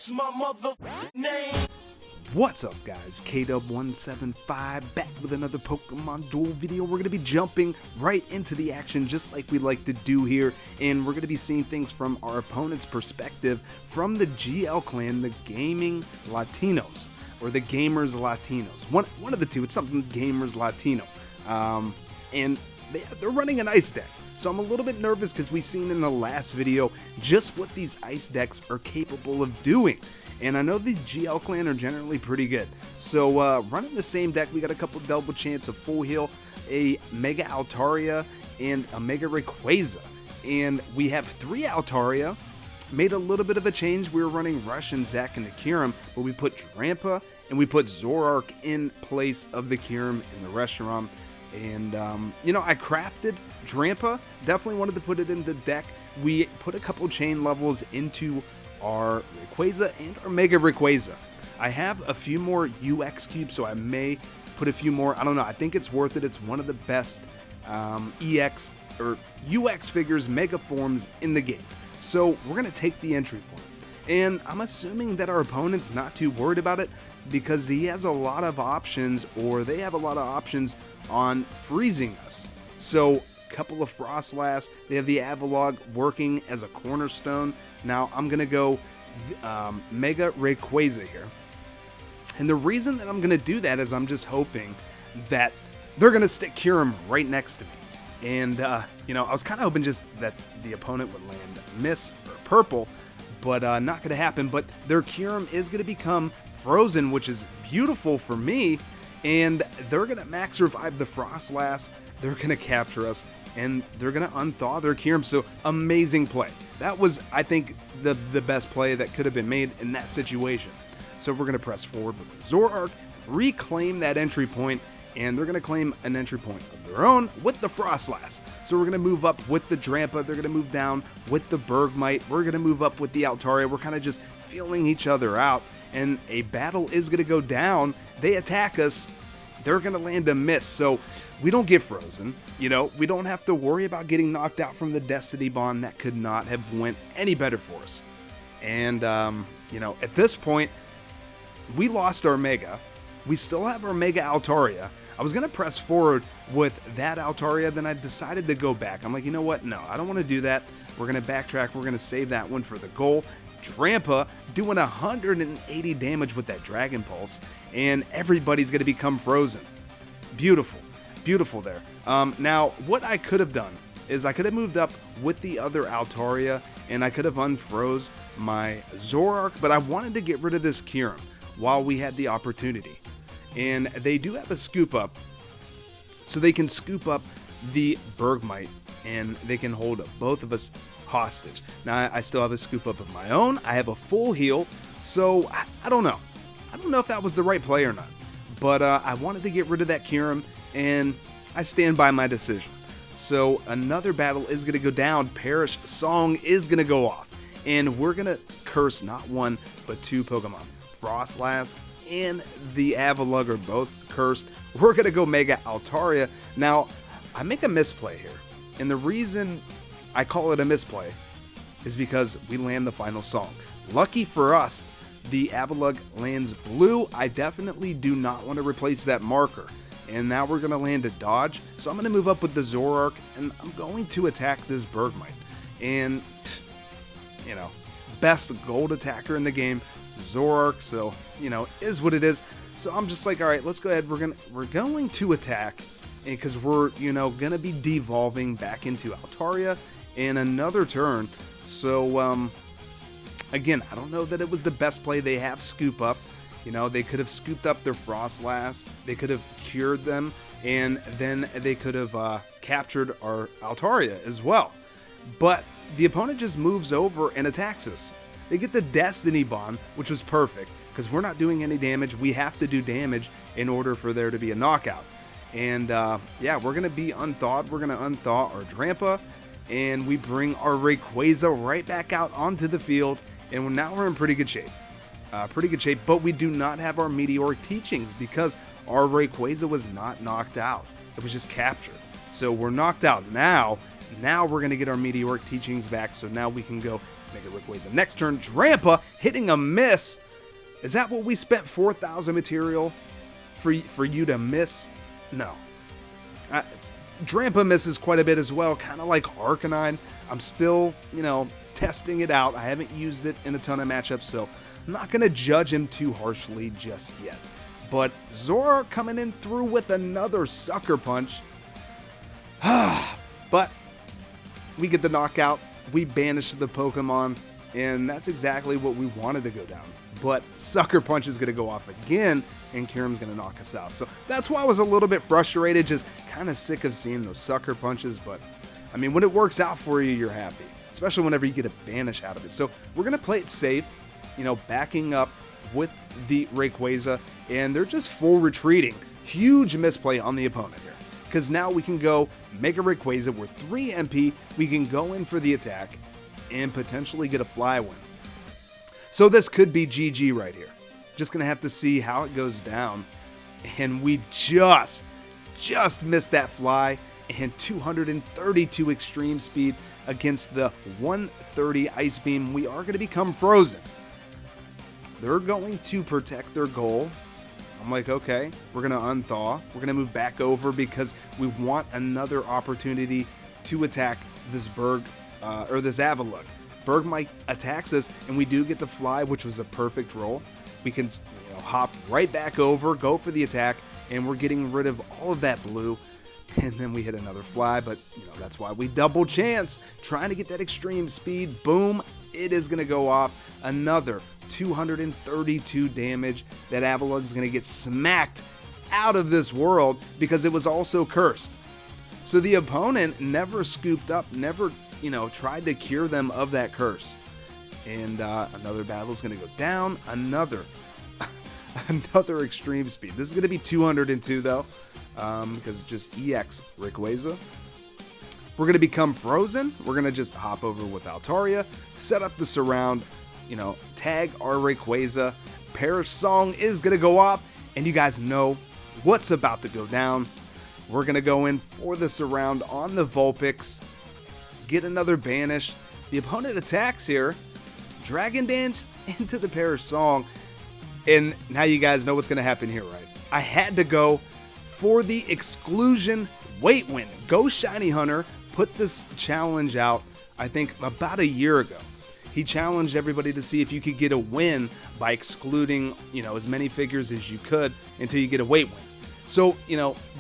What's my mother name? What's up guys, KW175 back with another Pokemon Duel video. We're going to be jumping right into the action just like we like to do here, and we're going to be seeing things from our opponent's perspective from the GL clan, the Gaming Latinos, or the Gamers Latinos. One of the two, it's something Gamers Latino. And they're running an ice deck. So I'm a little bit nervous because we've seen in the last video just what these ice decks are capable of doing. And I know the GL clan are generally pretty good. So running the same deck, we got a couple double chance of full heal, a Mega Altaria, and a Mega Rayquaza. And we have 3 Altaria. Made a little bit of a change. We were running Rush and Zack into Kyurem, but we put Drampa and we put Zoroark in place of the Kyurem and the Reshiram. And, you know, I crafted Drampa, definitely wanted to put it in the deck. We put a couple chain levels into our Rayquaza and our Mega Rayquaza. I have a few more UX cubes, so I may put a few more. I don't know, I think it's worth it. It's one of the best EX or UX figures, Mega forms in the game. So we're going to take the entry point. And I'm assuming that our opponent's not too worried about it because he has a lot of options, or they have a lot of options on freezing us. So a couple of Frostlass, they have the Avalog working as a cornerstone. Now I'm going to go Mega Rayquaza here. And the reason that I'm going to do that is I'm just hoping that they're going to stick Kyurem right next to me. And, you know, I was kind of hoping just that the opponent would land Miss or Purple, but not going to happen. But their Kyurem is going to become frozen, which is beautiful for me. And they're going to max revive the Frostlass. They're going to capture us, and they're going to unthaw their Kyurem. So amazing play. That was, I think, the best play that could have been made in that situation. So we're going to press forward with the Zoroark, reclaim that entry point, and they're going to claim an entry point of their own with the Frostlass. So we're going to move up with the Drampa. They're going to move down with the Bergmite. We're going to move up with the Altaria. We're kind of just feeling each other out, and a battle is going to go down. They attack us. They're going to land a miss, so we don't get frozen. You know, we don't have to worry about getting knocked out from the Destiny Bond. That could not have went any better for us. And, you know, at this point, we lost our Mega. We still have our Mega Altaria. I was going to press forward with that Altaria, then I decided to go back. I'm like, you know what? No, I don't want to do that. We're going to backtrack. We're going to save that one for the goal. Drampa doing 180 damage with that Dragon Pulse, and everybody's going to become frozen. Beautiful. Beautiful there. Now, what I could have done is I could have moved up with the other Altaria, and I could have unfroze my Zoroark, but I wanted to get rid of this Kyurem while we had the opportunity. And they do have a scoop up, so they can scoop up the Bergmite, and they can hold both of us hostage. Now, I still have a scoop up of my own. I have a full heal, so I don't know. I don't know if that was the right play or not, but I wanted to get rid of that Kyurem, and I stand by my decision. So another battle is going to go down. Perish Song is going to go off, and we're going to curse not one, but 2 Pokemon. Frostlass and the Avalug are both cursed. We're going to go Mega Altaria. Now, I make a misplay here, and the reason I call it a misplay is because we land the final song. Lucky for us, the Avalug lands blue. I definitely do not want to replace that marker. And now we're going to land a dodge. So I'm going to move up with the Zoroark, and I'm going to attack this Bergmite. And, you know, best gold attacker in the game, Zoroark. So, you know, is what it is. So I'm just like, all right, let's go ahead. We're going to attack, because we're, you know, going to be devolving back into Altaria in another turn. So, again, I don't know that it was the best play. They have scoop up. You know, they could have scooped up their Frostlass. They could have cured them, and then they could have captured our Altaria as well. But the opponent just moves over and attacks us. They get the Destiny Bond, which was perfect, because we're not doing any damage. We have to do damage in order for there to be a knockout. And, yeah, we're going to be unthawed. We're going to unthaw our Drampa, and we bring our Rayquaza right back out onto the field, and now we're in pretty good shape. But we do not have our Meteoric Teachings because our Rayquaza was not knocked out. It was just captured. So we're knocked out. Now, Now we're going to get our Meteoric Teachings back, so now we can go Mega Rayquaza. Next turn, Drampa hitting a miss. Is that what we spent 4,000 material for you to miss? No. Drampa misses quite a bit as well, kind of like Arcanine. I'm still, testing it out. I haven't used it in a ton of matchups, so I'm not going to judge him too harshly just yet. But Zoroark coming in through with another Sucker Punch. But we get the knockout. We banish the Pokemon, and that's exactly what we wanted to go down. But Sucker Punch is going to go off again, and Kyurem's going to knock us out. So that's why I was a little bit frustrated, just kind of sick of seeing those Sucker Punches. But, I mean, when it works out for you, you're happy, especially whenever you get a banish out of it. So we're going to play it safe, backing up with the Rayquaza, and they're just full retreating. Huge misplay on the opponent here, because now we can go Mega Rayquaza. We're 3 MP. We can go in for the attack and potentially get a fly win. So this could be GG right here. Just going to have to see how it goes down. And we just missed that fly, and 232 extreme speed against the 130 Ice Beam. We are going to become frozen. They're going to protect their goal. I'm like, okay, we're going to unthaw. We're going to move back over because we want another opportunity to attack this Berg, or this Avalugg. Bergmite attacks us, and we do get the fly, which was a perfect roll. We can hop right back over, go for the attack, and we're getting rid of all of that blue. And then we hit another fly, but that's why we double chance, trying to get that extreme speed. Boom, it is going to go off. Another 232 damage. That Avalugg is going to get smacked out of this world because it was also cursed. So the opponent never scooped up, never tried to cure them of that curse. And another battle is going to go down. Another extreme speed. This is going to be 202 though, because it's just EX Rayquaza. We're going to become frozen. We're going to just hop over with Altaria, set up the surround, tag our Rayquaza. Perish Song is going to go off, and you guys know what's about to go down. We're going to go in for the surround on the Vulpix. Get another banish. The opponent attacks here. Dragon Dance into the Perish Song. And now you guys know what's going to happen here, right? I had to go for the exclusion weight win. Go Shiny Hunter put this challenge out, I think, about a year ago. He challenged everybody to see if you could get a win by excluding, as many figures as you could until you get a weight win. So,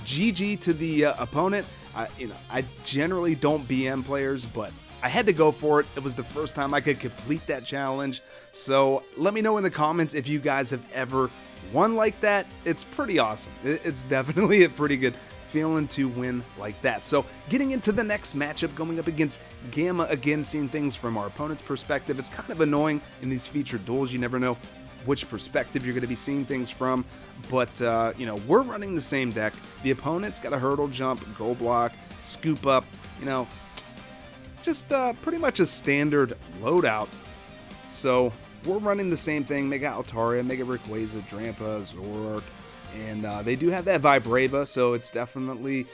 GG to the opponent. I generally don't BM players, but I had to go for it. It was the first time I could complete that challenge. So let me know in the comments if you guys have ever won like that. It's pretty awesome. It's definitely a pretty good feeling to win like that. So getting into the next matchup, going up against Gamma again, seeing things from our opponent's perspective. It's kind of annoying in these featured duels. You never know which perspective you're going to be seeing things from, but we're running the same deck. The opponent's got a hurdle jump, go block, scoop up, just pretty much a standard loadout. So we're running the same thing. Mega Altaria, Mega Rayquaza, Drampa, Zoroark, and they do have that Vibrava, so it's definitely,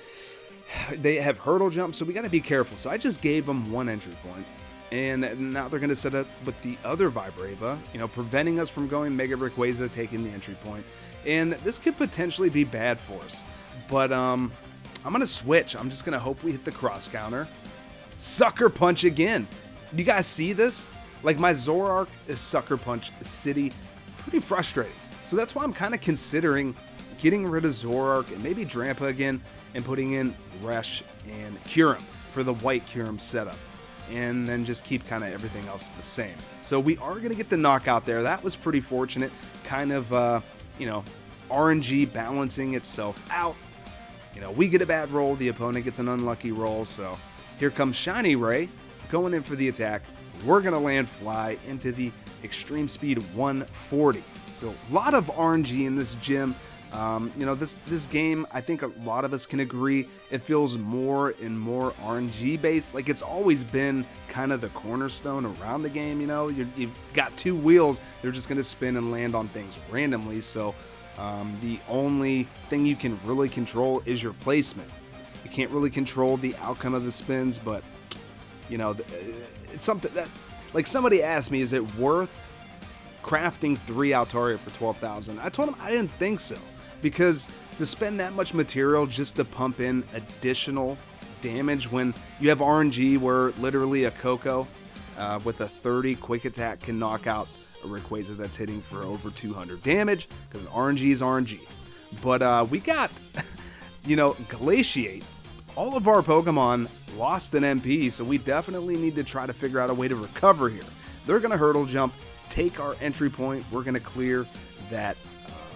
they have hurdle jump, so we got to be careful. So I just gave them one entry point. And now they're going to set up with the other Vibrava, preventing us from going Mega Rayquaza, taking the entry point. And this could potentially be bad for us. But I'm going to switch. I'm just going to hope we hit the cross counter. Sucker Punch again. You guys see this? Like, my Zoroark is Sucker Punch City. Pretty frustrating. So that's why I'm kind of considering getting rid of Zoroark and maybe Drampa again and putting in Resh and Kyurem for the white Kyurem setup. And then just keep kind of everything else the same. So we are going to get the knockout there. That was pretty fortunate. Kind of, RNG balancing itself out. We get a bad roll. The opponent gets an unlucky roll. So here comes Shiny Ray going in for the attack. We're going to land fly into the extreme speed 140. So a lot of RNG in this gym. This game, I think a lot of us can agree, it feels more and more RNG based. Like, it's always been kind of the cornerstone around the game. You've got two wheels, they're just going to spin and land on things randomly. So the only thing you can really control is your placement. You can't really control the outcome of the spins, but, you know, it's something that, like, somebody asked me, is it worth crafting 3 Altaria for 12,000? I told them I didn't think so, because to spend that much material just to pump in additional damage when you have RNG where literally a Coco with a 30 quick attack can knock out a Rayquaza that's hitting for over 200 damage, because RNG is RNG. But we got, you know, Glaciate. All of our Pokemon lost an MP, so we definitely need to try to figure out a way to recover here. They're going to Hurdle Jump, take our entry point. We're going to clear that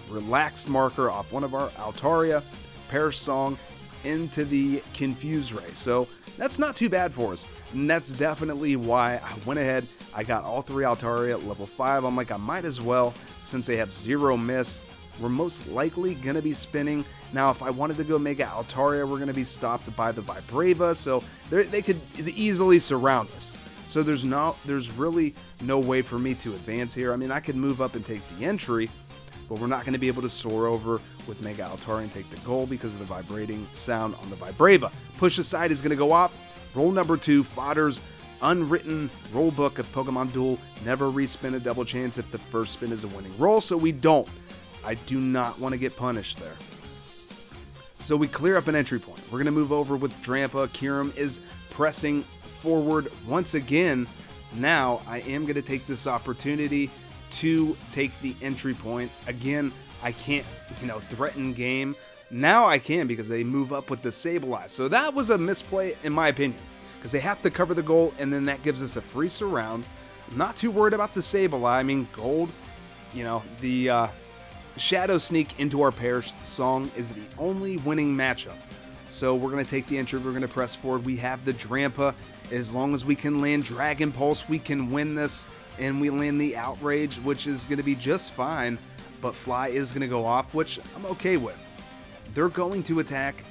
relaxed marker off one of our Altaria, Perish Song, into the Confuse Ray. So that's not too bad for us. And that's definitely why I went ahead. I got all 3 Altaria at level 5. I'm like, I might as well, since they have 0 miss. We're most likely going to be spinning. Now, if I wanted to go Mega Altaria, we're going to be stopped by the Vibrava, so they could easily surround us. So there's really no way for me to advance here. I mean, I could move up and take the entry, but we're not going to be able to soar over with Mega Altaria and take the goal because of the vibrating sound on the Vibrava. Push aside is going to go off. Roll number 2, Fodder's unwritten rule book of Pokemon Duel. Never respin a double chance if the first spin is a winning roll, so we don't. I do not want to get punished there. So we clear up an entry point. We're going to move over with Drampa. Kyurem is pressing forward once again. Now I am going to take this opportunity to take the entry point. Again, I can't, you know, threaten game. Now I can because they move up with the Sableye. So that was a misplay in my opinion, because they have to cover the goal and then that gives us a free surround. I'm not too worried about the Sableye. I mean, gold, you know, the Shadow Sneak into our Perish Song is the only winning matchup. So we're going to take the entry, we're going to press forward. We have the Drampa. As long as we can land Dragon Pulse, we can win this. And we land the Outrage, which is going to be just fine. But Fly is going to go off, which I'm okay with. They're going to attack.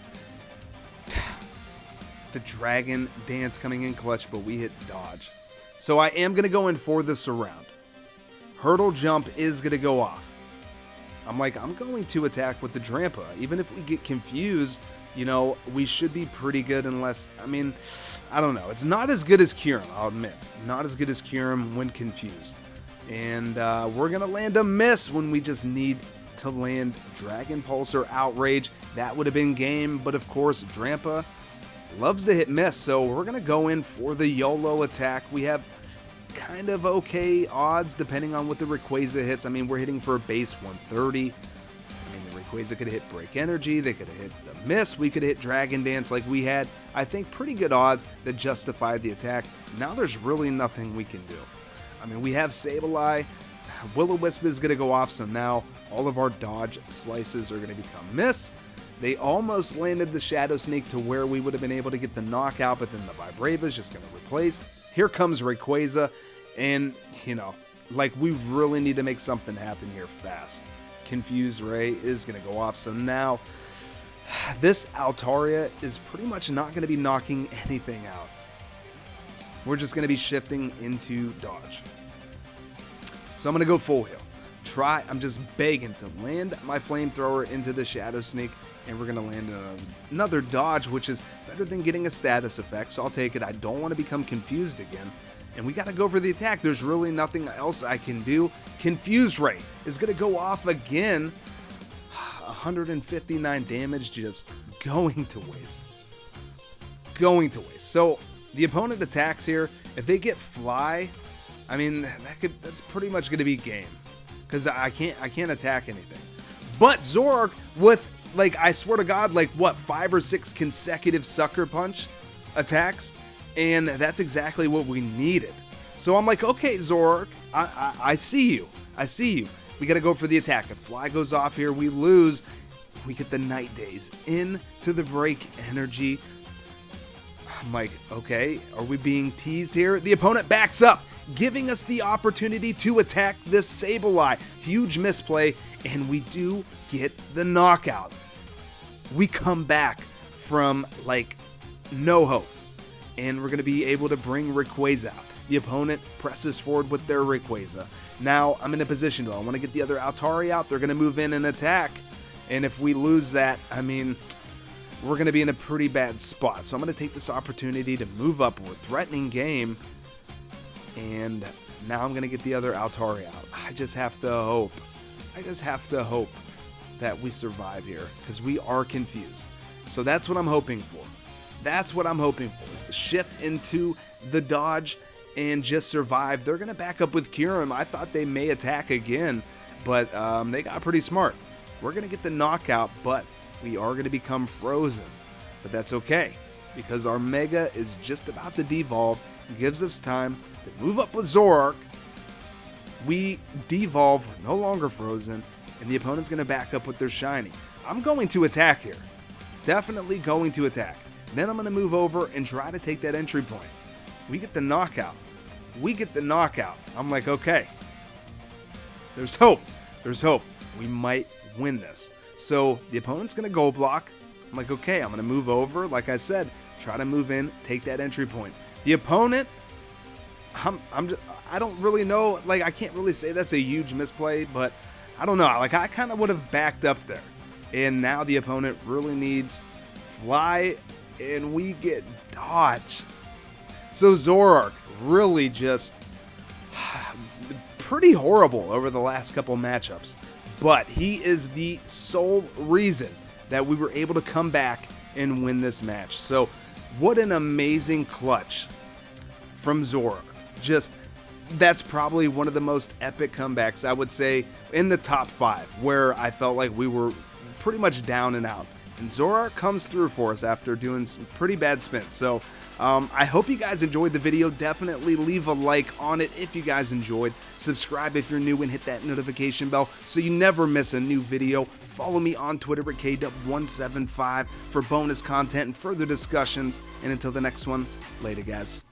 The Dragon Dance coming in clutch, but we hit dodge. So I am going to go in for the surround. Hurdle Jump is going to go off. I'm like, I'm going to attack with the Drampa. Even if we get confused, you know, we should be pretty good unless, I mean, I don't know. It's not as good as Kyurem, I'll admit. Not as good as Kyurem when confused. And we're going to land a miss when we just need to land Dragon Pulse or Outrage. That would have been game, but of course, Drampa loves to hit miss, so we're going to go in for the YOLO attack. We have kind of okay odds depending on what the Rayquaza hits. I mean, we're hitting for a base 130. I mean, the Rayquaza could hit Break Energy, they could have hit the miss, we could hit Dragon Dance. Like, we had, I think, pretty good odds that justified the attack. Now there's really nothing we can do. I mean, we have Sableye, Will-O-Wisp is going to go off, so now all of our dodge slices are going to become miss. They almost landed the Shadow Sneak to where we would have been able to get the knockout, but then the Vibrava is just going to replace. Here comes Rayquaza, and, you know, like, we really need to make something happen here fast. Confused Ray is going to go off, so now this Altaria is pretty much not going to be knocking anything out. We're just going to be shifting into dodge. So I'm going to go full heal. I'm just begging to land my Flamethrower into the Shadow Sneak, and we're going to land another dodge, which is better than getting a status effect, so I'll take it. I don't want to become confused again, and we got to go for the attack. There's really nothing else I can do. Confuse Ray is going to go off again. 159 damage just going to waste. Going to waste. So the opponent attacks here. If they get Fly, I mean, that's pretty much going to be game, because I can't attack anything. But Zoroark with, like, I swear to God, like, what, 5 or 6 consecutive Sucker Punch attacks, and that's exactly what we needed. So I'm like, okay, Zoroark, I see you. I see you. We got to go for the attack. If Fly goes off here, we lose. We get the Night Days into the Break Energy. I'm like, okay, are we being teased here? The opponent backs up, giving us the opportunity to attack this Sableye. Huge misplay, and we do get the knockout. We come back from, like, no hope, and we're going to be able to bring Rayquaza out. The opponent presses forward with their Rayquaza. Now I'm in a position to, I want to get the other Altaria out. They're going to move in and attack, and if we lose that, I mean, we're going to be in a pretty bad spot. So I'm going to take this opportunity to move up. We're threatening game. And now I'm going to get the other Altari out. I just have to hope. I just have to hope that we survive here, because we are confused. So that's what I'm hoping for. That's what I'm hoping for, is to shift into the dodge and just survive. They're going to back up with Kyurem. I thought they may attack again, but they got pretty smart. We're going to get the knockout, but we are going to become frozen. But that's okay, because our Mega is just about to devolve. It gives us time to move up with Zoroark. We devolve, no longer frozen, and the opponent's going to back up with their shiny. I'm going to attack here. Definitely going to attack. Then I'm going to move over and try to take that entry point. We get the knockout. We get the knockout. I'm like, okay. There's hope. There's hope. We might win this. So the opponent's going to gold block. I'm like, okay, I'm going to move over. Like I said, try to move in, take that entry point. The opponent, I don't really know. Like, I can't really say that's a huge misplay, but I don't know. Like, I kind of would have backed up there. And now the opponent really needs fly, and we get dodge. So Zoroark really just pretty horrible over the last couple matchups. But he is the sole reason that we were able to come back and win this match. So what an amazing clutch from Zoroark. Just, that's probably one of the most epic comebacks, I would say, in the top 5, where I felt like we were pretty much down and out. And Zoroark comes through for us after doing some pretty bad spins. So I hope you guys enjoyed the video. Definitely leave a like on it if you guys enjoyed. Subscribe if you're new and hit that notification bell so you never miss a new video. Follow me on Twitter at KW175 for bonus content and further discussions. And until the next one, later guys.